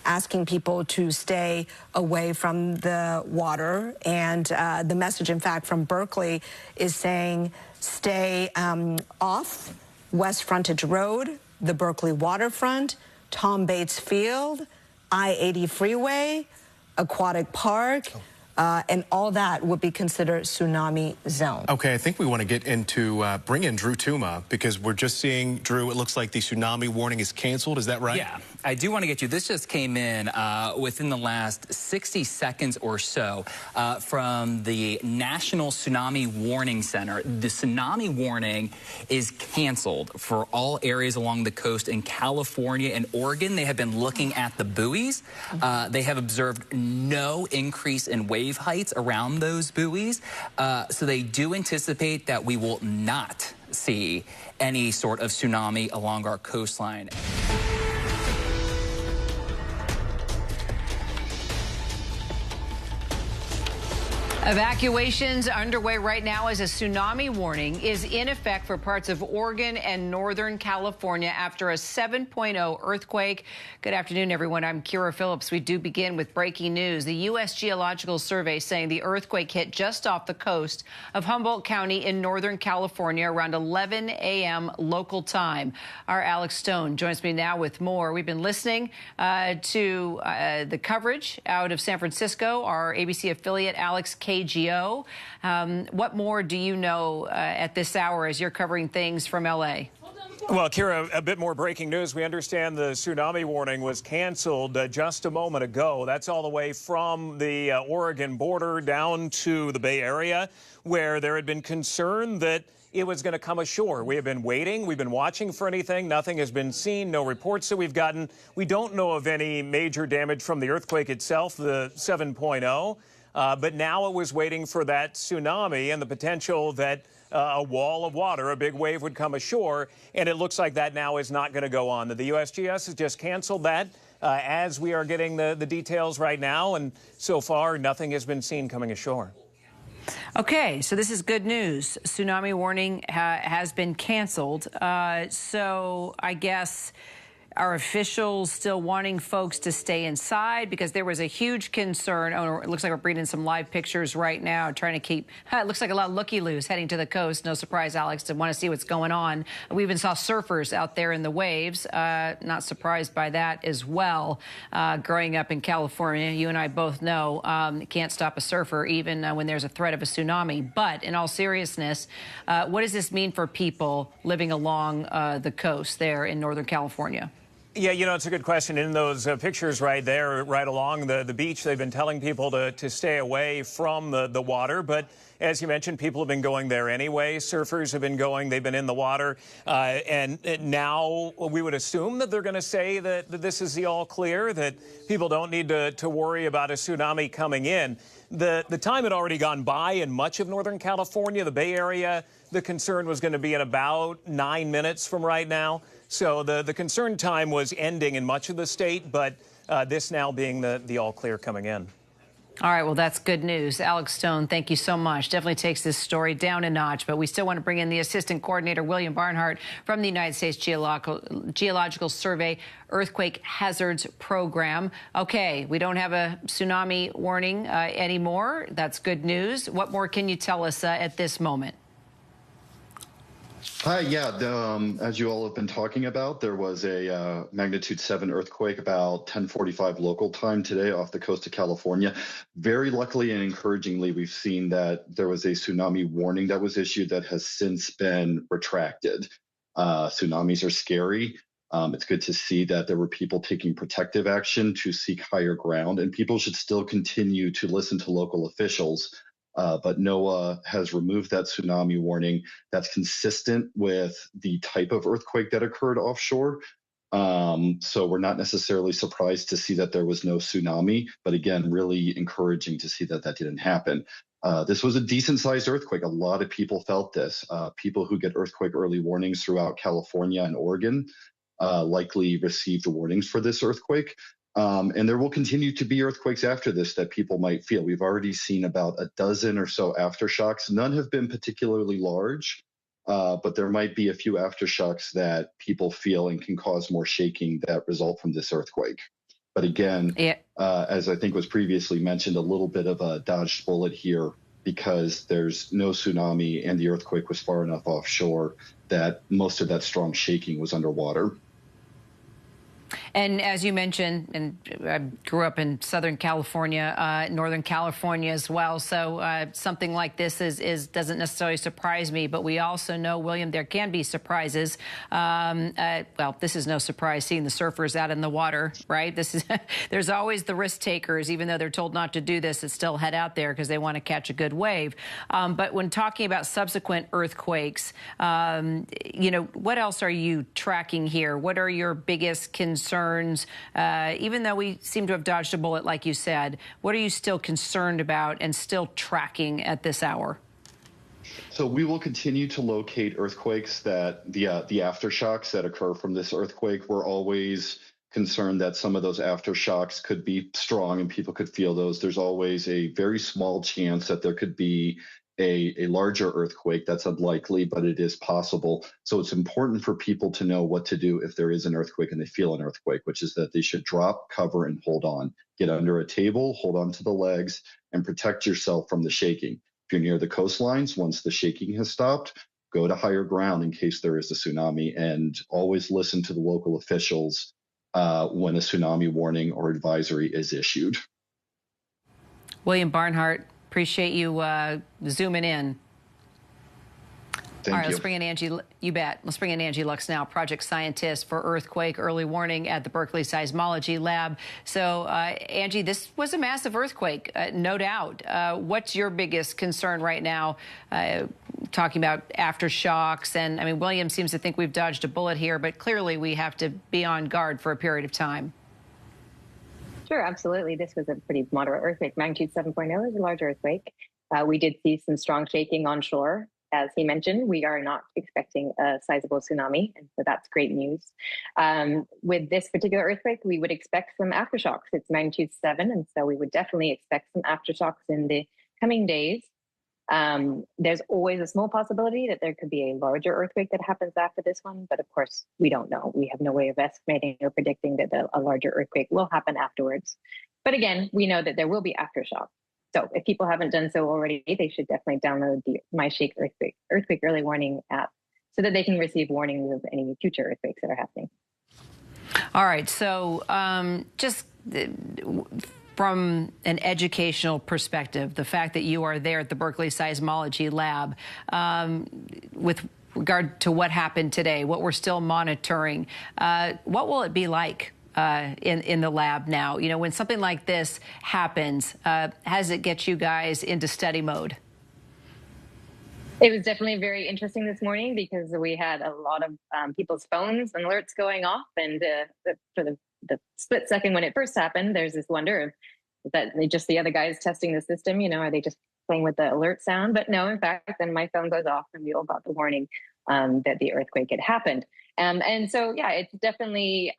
asking people to stay away from the water. And the message, in fact, from Berkeley is saying stay off West Frontage Road, the Berkeley waterfront, Tom Bates Field, I-80 freeway, Aquatic Park, and all that would be considered tsunami zone. Okay, I think we want to get into, bring in Drew Tuma, because we're just seeing, Drew, it looks like the tsunami warning is canceled. Is that right? Yeah, I do want to get you. This just came in within the last 60 seconds or so from the National Tsunami Warning Center. The tsunami warning is canceled for all areas along the coast in California and Oregon. They have been looking at the buoys. They have observed no increase in wave heights around those buoys. So they do anticipate that we will not see any sort of tsunami along our coastline. Evacuations underway right now as a tsunami warning is in effect for parts of Oregon and Northern California after a 7.0 earthquake. Good afternoon, everyone. I'm Kira Phillips. We do begin with breaking news. The U.S. Geological Survey saying the earthquake hit just off the coast of Humboldt County in Northern California around 11 a.m. local time. Our Alex Stone joins me now with more. We've been listening to the coverage out of San Francisco. Our ABC affiliate, Alex KGO. What more do you know at this hour as you're covering things from L.A.? Well, Kira, a bit more breaking news. We understand the tsunami warning was canceled just a moment ago. That's all the way from the Oregon border down to the Bay Area, where there had been concern that it was going to come ashore. We have been waiting. We've been watching for anything. Nothing has been seen. No reports that we've gotten. We don't know of any major damage from the earthquake itself, the 7.0. But now it was waiting for that tsunami and the potential that a wall of water, a big wave, would come ashore. And it looks like that now is not going to go on. The USGS has just canceled that as we are getting the details right now. And so far, nothing has been seen coming ashore. Okay, so this is good news. Tsunami warning has been canceled. So I guess, are officials still wanting folks to stay inside? Because there was a huge concern. Oh, it looks like we're bringing some live pictures right now, trying to keep, it looks like a lot of looky-loos heading to the coast. No surprise, Alex, to want to see what's going on. We even saw surfers out there in the waves. Not surprised by that as well. Growing up in California, you and I both know can't stop a surfer even when there's a threat of a tsunami. But in all seriousness, what does this mean for people living along the coast there in Northern California? Yeah, you know, it's a good question. In those pictures right there, right along the beach, they've been telling people to stay away from the water. But as you mentioned, people have been going there anyway. Surfers have been going. They've been in the water. And now we would assume that they're going to say that this is the all clear, that people don't need to worry about a tsunami coming in. The time had already gone by in much of Northern California, the Bay Area. The concern was going to be in about 9 minutes from right now. So the concern time was ending in much of the state, but this now being the all clear coming in. All right, well, that's good news. Alex Stone, thank you so much. Definitely takes this story down a notch, but we still want to bring in the Assistant Coordinator, William Barnhart, from the United States Geological Survey Earthquake Hazards Program. Okay, we don't have a tsunami warning anymore. That's good news. What more can you tell us at this moment? Hi, yeah, as you all have been talking about, there was a magnitude 7 earthquake about 10:45 local time today off the coast of California. Very luckily and encouragingly, we've seen that there was a tsunami warning that was issued that has since been retracted. Tsunamis are scary. It's good to see that there were people taking protective action to seek higher ground, and people should still continue to listen to local officials. But NOAA has removed that tsunami warning. That's consistent with the type of earthquake that occurred offshore. So we're not necessarily surprised to see that there was no tsunami, but again, really encouraging to see that that didn't happen. This was a decent-sized earthquake. A lot of people felt this. People who get earthquake early warnings throughout California and Oregon likely received the warnings for this earthquake. And there will continue to be earthquakes after this that people might feel. We've already seen about a dozen or so aftershocks. None have been particularly large, but there might be a few aftershocks that people feel and can cause more shaking that result from this earthquake. But again, as I think was previously mentioned, a little bit of a dodged bullet here because there's no tsunami and the earthquake was far enough offshore that most of that strong shaking was underwater. And as you mentioned, and I grew up in Southern California, Northern California as well, so something like this doesn't necessarily surprise me. But we also know, William, there can be surprises. Well, this is no surprise seeing the surfers out in the water, right? There's always the risk takers, even though they're told not to do this, that still head out there because they want to catch a good wave. But when talking about subsequent earthquakes, you know, what else are you tracking here? What are your biggest concerns? Even though we seem to have dodged a bullet, like you said, what are you still concerned about and still tracking at this hour? So we will continue to locate earthquakes that the aftershocks that occur from this earthquake. We're always concerned that some of those aftershocks could be strong and people could feel those. There's always a very small chance that there could be a larger earthquake. That's unlikely, but it is possible. So it's important for people to know what to do if there is an earthquake and they feel an earthquake, which is that they should drop, cover, and hold on. Get under a table, hold on to the legs, and protect yourself from the shaking. If you're near the coastlines, once the shaking has stopped, go to higher ground in case there is a tsunami, and always listen to the local officials when a tsunami warning or advisory is issued. William Barnhart, appreciate you zooming in. Thank All right, you. let's bring in Angie. You bet. Let's bring in Angie Lux now, project scientist for earthquake early warning at the Berkeley Seismology Lab. So, Angie, this was a massive earthquake, no doubt. What's your biggest concern right now, talking about aftershocks? And, I mean, William seems to think we've dodged a bullet here, but clearly we have to be on guard for a period of time. Sure, absolutely. This was a pretty moderate earthquake. Magnitude 7.0 is a large earthquake. We did see some strong shaking on shore. As he mentioned, we are not expecting a sizable tsunami, and so that's great news. With this particular earthquake, we would expect some aftershocks. It's magnitude 7, and so we would definitely expect some aftershocks in the coming days. There's always a small possibility that there could be a larger earthquake that happens after this one, but of course, we don't know. We have no way of estimating or predicting that a larger earthquake will happen afterwards. But again, we know that there will be aftershocks. So if people haven't done so already, they should definitely download the MyShake Earthquake Early Warning app so that they can receive warnings of any future earthquakes that are happening. All right, so just from an educational perspective, the fact that you are there at the Berkeley Seismology Lab, with regard to what happened today, what we're still monitoring, what will it be like in the lab now? You know, when something like this happens, how does it get you guys into study mode? It was definitely very interesting this morning because we had a lot of people's phones and alerts going off. And for the split second when it first happened, there's this wonder of that just the other guys testing the system, you know, are they just playing with the alert sound? But no, in fact, then my phone goes off and we all got the warning that the earthquake had happened. And so, yeah, it's definitely,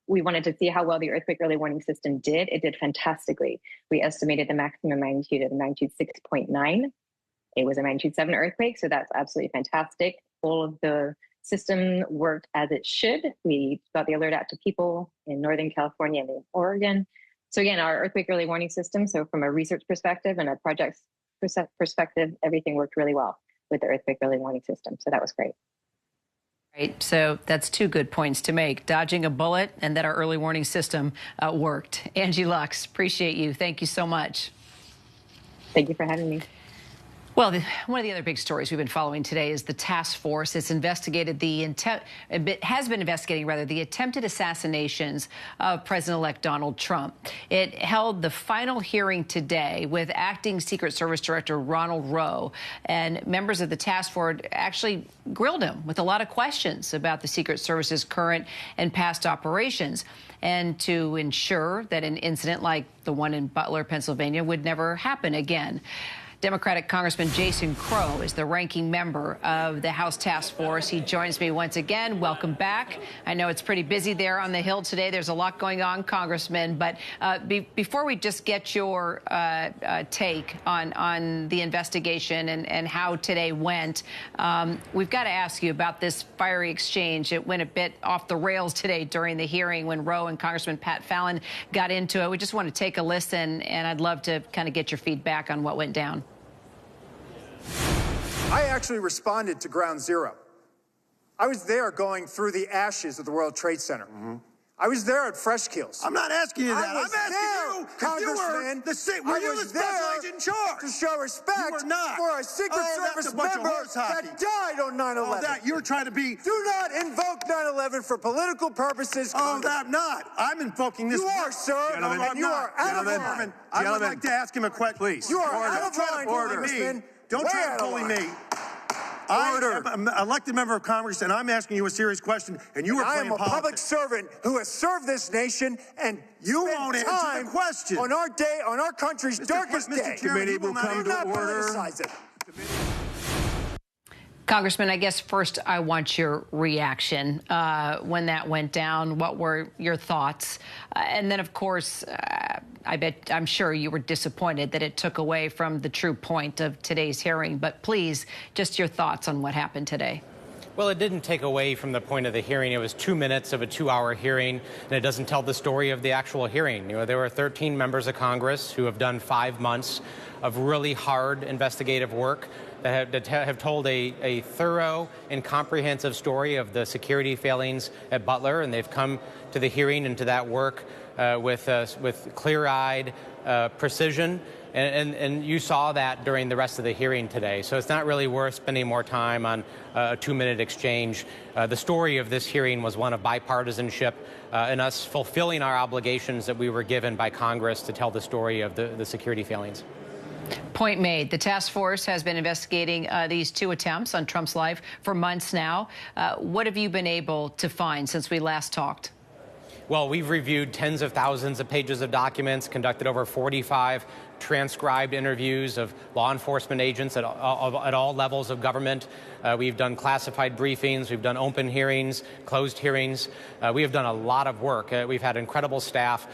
we wanted to see how well the earthquake early warning system did. It did fantastically. We estimated the maximum magnitude at magnitude 6.9. It was a magnitude 7 earthquake, so that's absolutely fantastic. All of the system worked as it should. We got the alert out to people in Northern California and in Oregon. So again, our earthquake early warning system, so from a research perspective and a project perspective, everything worked really well with the earthquake early warning system. So that was great. Right, so that's two good points to make: dodging a bullet and that our early warning system worked. Angie Lux, appreciate you. Thank you so much. Thank you for having me. Well, one of the other big stories we've been following today is the task force. It's investigated the has been investigating the attempted assassinations of President-elect Donald Trump. It held the final hearing today with Acting Secret Service Director Ronald Rowe, and members of the task force actually grilled him with a lot of questions about the Secret Service's current and past operations, and to ensure that an incident like the one in Butler, Pennsylvania, would never happen again. Democratic Congressman Jason Crow is the ranking member of the House Task Force. He joins me once again. Welcome back. I know it's pretty busy there on the Hill today. There's a lot going on, Congressman. But before we just get your take on the investigation and how today went, we've got to ask you about this fiery exchange. It went a bit off the rails today during the hearing when Roe and Congressman Pat Fallon got into it. We just want to take a listen, and I'd love to kind of get your feedback on what went down. I actually responded to Ground Zero. I was there going through the ashes of the World Trade Center. I was there at Fresh Kills. I'm not asking you that. I'm asking you, Congressman. were you the special agent in charge? To show respect You were not. for a Secret Service member that died on 9/11. That you're trying to be. Do not invoke 9/11 for political purposes. Oh, I'm not. I'm invoking this. You are, sir. Gentlemen, and you are out of line. I would like to ask him a question, please. You are out of line, Congressman. Don't try to bully me. I am an elected member of Congress, and I'm asking you a serious question, and you are playing politics. I am a public servant who has served this nation, and you won't answer the question. On our day, on our country's darkest day. Committee will come to order. Congressman, I guess first I want your reaction when that went down. What were your thoughts? And then, of course, I'm sure you were disappointed that it took away from the true point of today's hearing. But please, just your thoughts on what happened today. Well, it didn't take away from the point of the hearing. It was 2 minutes of a 2-hour hearing, and it doesn't tell the story of the actual hearing. You know, there were 13 members of Congress who have done 5 months of really hard investigative work that have told a thorough and comprehensive story of the security failings at Butler, and they've come to the hearing and to that work with clear-eyed precision. And you saw that during the rest of the hearing today. So it's not really worth spending more time on a 2-minute exchange. The story of this hearing was one of bipartisanship and us fulfilling our obligations that we were given by Congress to tell the story of the security failings. Point made. The task force has been investigating these 2 attempts on Trump's life for months now. What have you been able to find since we last talked? Well, we've reviewed tens of thousands of pages of documents, conducted over 45 transcribed interviews of law enforcement agents at all levels of government. We've done classified briefings. We've done open hearings, closed hearings. We have done a lot of work. We've had incredible staff.